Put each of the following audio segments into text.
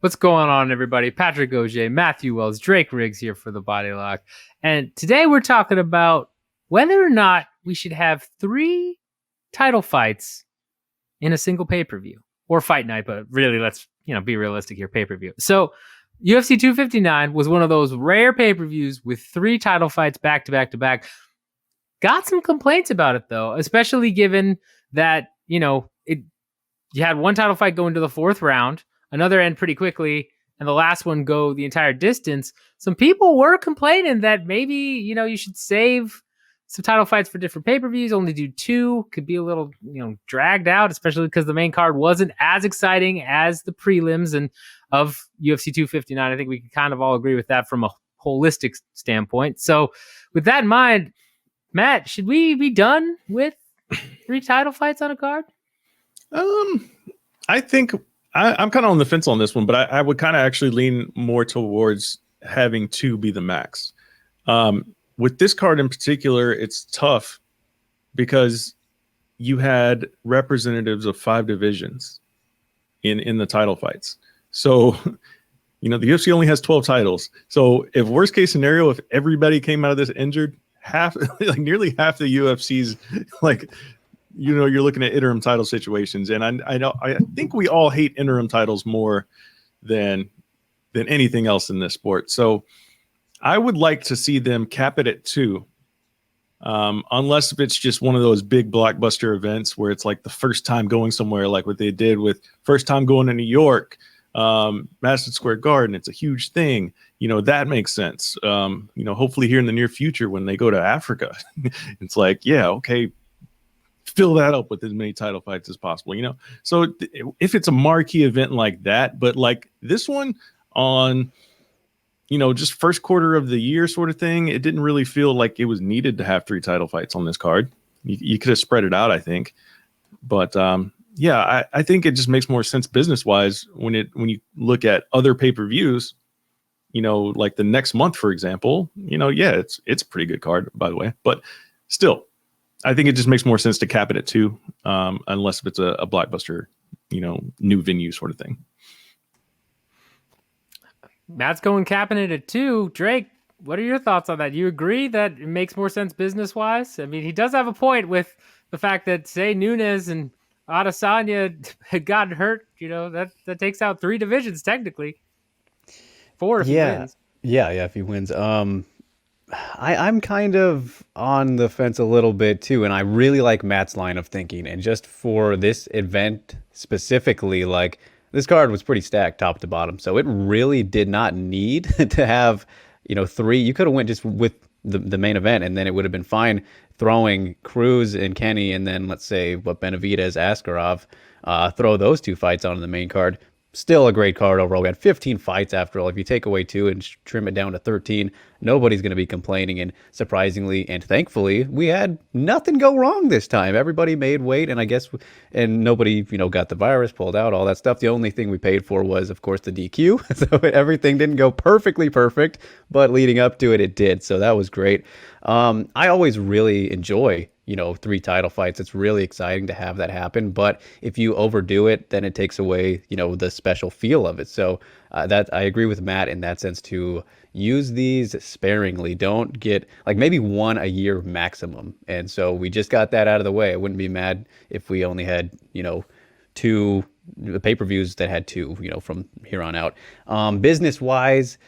What's going on, everybody? Patrick Auger, Matthew Wells, Drake Riggs here for the Body Lock. And today we're talking about whether or not we should have 3 title fights in a single pay-per-view or fight night, but really let's, be realistic here, pay-per-view. So UFC 259 was one of those rare pay-per-views with 3 title fights back to back to back. Got some complaints about it though, especially given that, you had one title fight go into the 4th round, another end pretty quickly, and the last one go the entire distance. Some people were complaining that maybe, you should save some title fights for different pay-per-views, only do 2, could be a little, dragged out, especially because the main card wasn't as exciting as the prelims and of UFC 259. I think we can kind of all agree with that from a holistic standpoint. So with that in mind, Matt, should we be done with 3 title fights on a card? I think I'm kind of on the fence on this one, but I would kind of actually lean more towards having 2 be the max. With this card in particular, it's tough because you had representatives of 5 divisions in the title fights. So, the UFC only has 12 titles. So if worst case scenario, if everybody came out of this injured, nearly half the UFC's you're looking at interim title situations, and I think we all hate interim titles more than anything else in this sport. So I would like to see them cap it at 2, unless if it's just one of those big blockbuster events where it's like the first time going somewhere, like what they did with first time going to New York, Madison Square Garden. It's a huge thing. That makes sense. Hopefully here in the near future when they go to Africa, it's like, yeah, okay, fill that up with as many title fights as possible, So if it's a marquee event like that, but like this one on, just first quarter of the year sort of thing, it didn't really feel like it was needed to have 3 title fights on this card. You could have spread it out, I think. But I think it just makes more sense business wise when you look at other pay-per-views, like the next month, for example, it's a pretty good card, by the way, but still, I think it just makes more sense to cap it at 2, unless if it's a blockbuster, new venue sort of thing. Matt's going capping it at 2. Drake, what are your thoughts on that? You agree that it makes more sense business-wise? I mean, he does have a point with the fact that, say, Nunes and Adesanya had gotten hurt. That takes out 3 divisions, technically. 4 if he wins. Yeah, if he wins. I'm kind of on the fence a little bit too, and I really like Matt's line of thinking. And just for this event specifically, like this card was pretty stacked top to bottom, so it really did not need to have 3. You could have went just with the main event, and then it would have been fine throwing Cruz and Kenny, and then let's say Benavidez, Askarov, throw those 2 fights on the main card. Still a great card overall. We had 15 fights after all. If you take away 2 and trim it down to 13, nobody's going to be complaining. And surprisingly and thankfully, we had nothing go wrong this time. Everybody made weight, and I guess, and nobody, got the virus, pulled out, all that stuff. The only thing we paid for was, of course, the DQ. So everything didn't go perfectly perfect, but leading up to it, it did. So that was great. I always really enjoy 3 title fights. It's really exciting to have that happen. But if you overdo it, then it takes away, the special feel of it. So that I agree with Matt in that sense to use these sparingly. Don't get maybe 1 a year maximum. And so we just got that out of the way. I wouldn't be mad if we only had, 2 pay-per-views that had 2, from here on out. Business wise,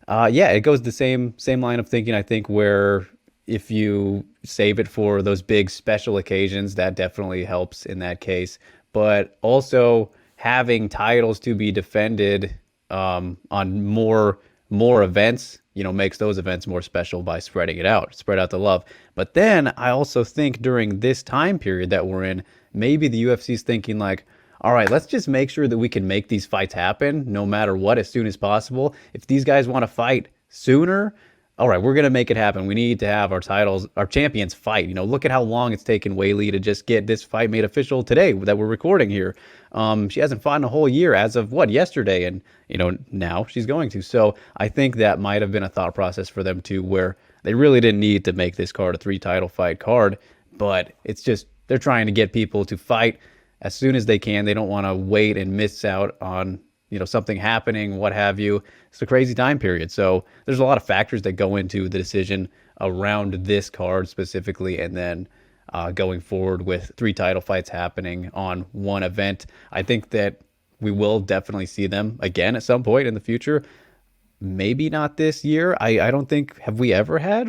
it goes the same line of thinking, I think, where if you save it for those big special occasions, that definitely helps in that case. But also having titles to be defended on more events, makes those events more special by spreading it out, spread out the love. But then I also think during this time period that we're in, maybe the UFC's thinking all right, let's just make sure that we can make these fights happen no matter what as soon as possible. If these guys want to fight sooner, all right, we're going to make it happen. We need to have our champions fight. Look at how long it's taken Weili to just get this fight made official today that we're recording here. She hasn't fought in a whole year as of yesterday. And, now she's going to. So I think that might have been a thought process for them too, where they really didn't need to make this card a 3 title fight card, but it's just, they're trying to get people to fight as soon as they can. They don't want to wait and miss out on something happening, what have you. It's a crazy time period. So there's a lot of factors that go into the decision around this card specifically, and then going forward with 3 title fights happening on one event. I think that we will definitely see them again at some point in the future. Maybe not this year. I don't think, have we ever had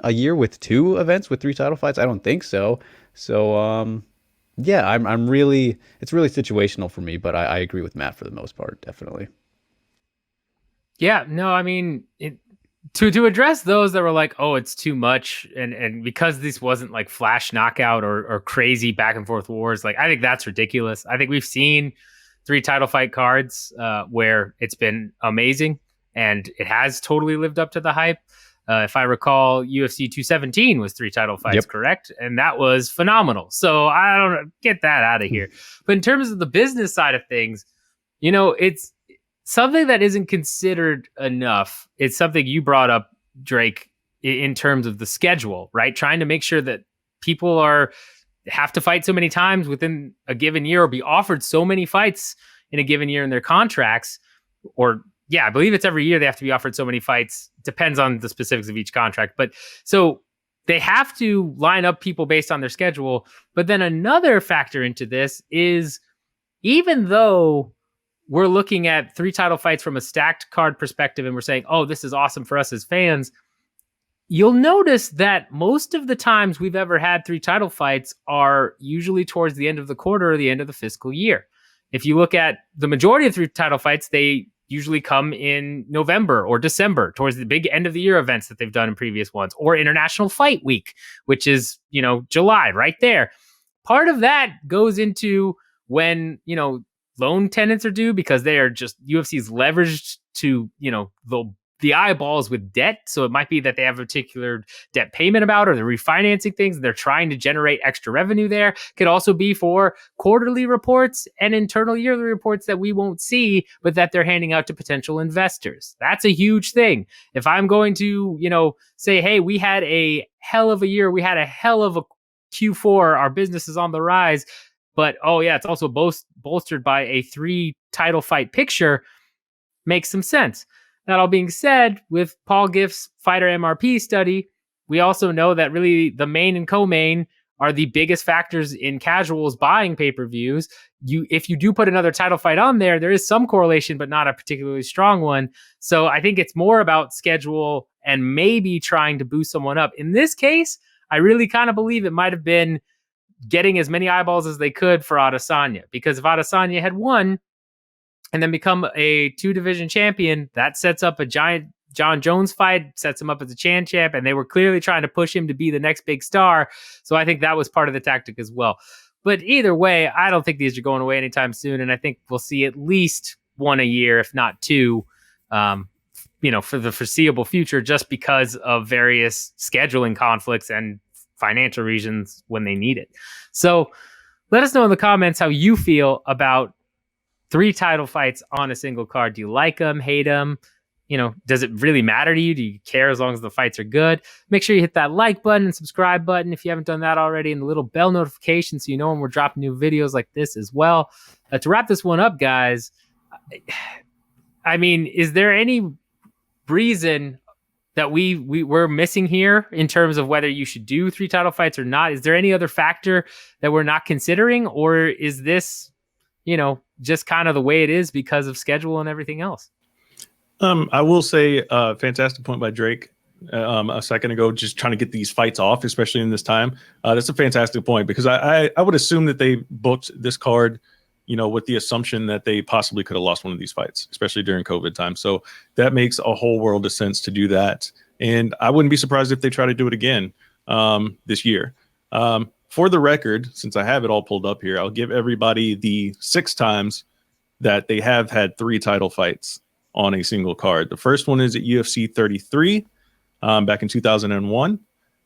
a year with 2 events with 3 title fights? I don't think so. So yeah, I'm really, it's really situational for me, but I agree with Matt for the most part, definitely. Yeah, no, I mean, to address those that were like, oh, it's too much, and because this wasn't like flash knockout or crazy back and forth wars, like I think that's ridiculous. I think we've seen 3 title fight cards where it's been amazing and it has totally lived up to the hype. If I recall, UFC 217 was 3 title fights, Yep. correct? And that was phenomenal. So I don't know, get that out of here. But in terms of the business side of things, it's something that isn't considered enough. It's something you brought up, Drake, in terms of the schedule, right? Trying to make sure that people have to fight so many times within a given year or be offered so many fights in a given year in their contracts. Or I believe it's every year they have to be offered so many fights. Depends on the specifics of each contract. But so they have to line up people based on their schedule. But then another factor into this is, even though we're looking at 3 title fights from a stacked card perspective and we're saying, oh, this is awesome for us as fans, you'll notice that most of the times we've ever had 3 title fights are usually towards the end of the quarter or the end of the fiscal year. If you look at the majority of 3 title fights, they usually come in November or December, towards the big end of the year events that they've done in previous ones, or International Fight Week, which is, July, right there. Part of that goes into when, loan tenants are due, because they are just, UFC's leveraged to, the eyeballs with debt. So it might be that they have a particular debt payment about, or they're refinancing things and they're trying to generate extra revenue there. Could also be for quarterly reports and internal yearly reports that we won't see, but that they're handing out to potential investors. That's a huge thing. If I'm going to, say, hey, we had a hell of a year, we had a hell of a Q4, our business is on the rise, but it's also bolstered by a 3 title fight picture, makes some sense. That all being said, with Paul Gift's fighter MRP study, we also know that really the main and co-main are the biggest factors in casuals buying pay-per-views. If you do put another title fight on there, there is some correlation, but not a particularly strong one. So I think it's more about schedule and maybe trying to boost someone up. In this case, I really kind of believe it might have been getting as many eyeballs as they could for Adesanya, because if Adesanya had won and then become a 2-division champion, that sets up a giant John Jones fight, sets him up as a champ, and they were clearly trying to push him to be the next big star. So I think that was part of the tactic as well. But either way, I don't think these are going away anytime soon, and I think we'll see at least 1 a year, if not 2, for the foreseeable future, just because of various scheduling conflicts and financial reasons when they need it. So let us know in the comments how you feel about 3 title fights on a single card. Do you like them, hate them? Does it really matter to you? Do you care as long as the fights are good? Make sure you hit that like button and subscribe button if you haven't done that already, and the little bell notification so you know when we're dropping new videos like this as well. To wrap this one up, guys, I mean, is there any reason that we're missing here in terms of whether you should do 3 title fights or not? Is there any other factor that we're not considering, or is this, just kind of the way it is because of schedule and everything else? I will say, fantastic point by Drake a second ago, just trying to get these fights off, especially in this time. That's a fantastic point, because I would assume that they booked this card, with the assumption that they possibly could have lost one of these fights, especially during COVID time. So that makes a whole world of sense to do that. And I wouldn't be surprised if they try to do it again this year. For the record, since I have it all pulled up here, I'll give everybody the 6 times that they have had 3 title fights on a single card. The first one is at UFC 33 back in 2001.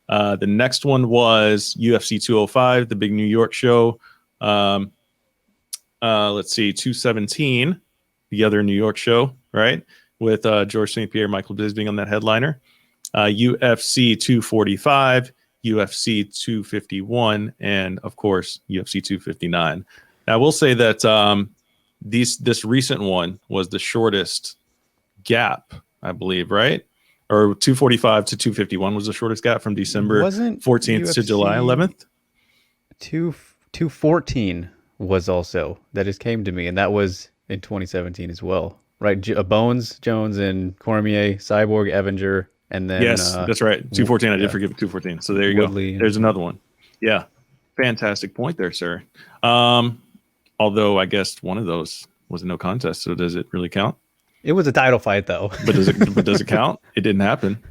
The next one was UFC 205, the big New York show. Let's see, 217, the other New York show, right? With Georges St-Pierre, Michael Bisping on that headliner. UFC 245, UFC 251, and of course, UFC 259. Now, I will say that this recent one was the shortest gap, I believe, right? Or 245 to 251 was the shortest gap from December 14th to July 11th. 214 was also, that just came to me, and that was in 2017 as well, right? Bones, Jones, and Cormier, Cyborg, Evinger, and then yes, that's right. 214. I did forget 214. So there you Woodley go. There's another one. Yeah, fantastic point there, sir. Although I guess one of those was a no contest, so does it really count? It was a title fight, though. But does it count? It didn't happen.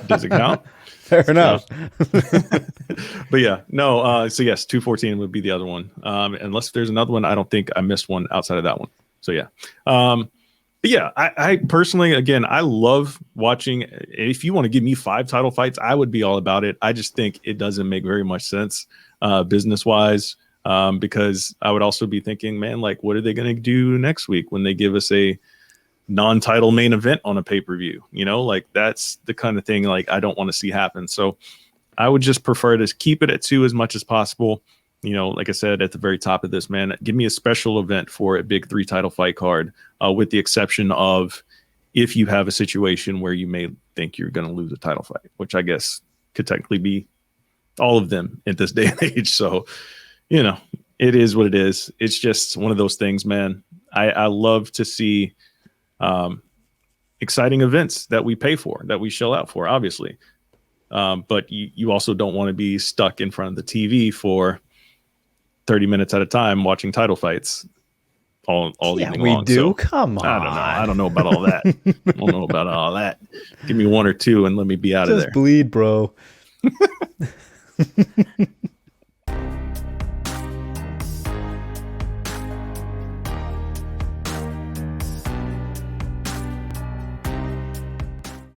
Does it count? Fair enough. But yeah, no. So yes, 214 would be the other one. Unless there's another one, I don't think I missed one outside of that one. So yeah. But yeah, I personally, again, I love watching. If you want to give me 5 title fights, I would be all about it. I just think it doesn't make very much sense business wise. Because I would also be thinking, man, like, what are they going to do next week when they give us a non-title main event on a pay-per-view? You know, like, that's the kind of thing like I don't want to see happen. So I would just prefer to keep it at 2 as much as possible. You know, like I said at the very top of this, man, give me a special event for a big 3 title fight card, with the exception of if you have a situation where you may think you're going to lose a title fight, which I guess could technically be all of them at this day and age. So, you know, it is what it is. It's just one of those things, man. I love to see exciting events that we pay for, that we shell out for, obviously. But you also don't want to be stuck in front of the TV for 30 minutes at a time watching title fights all evening long. We do. So, come on. I don't know about all that. I don't know about all that. Give me 1 or 2 and let me be out of there. Just bleed, bro.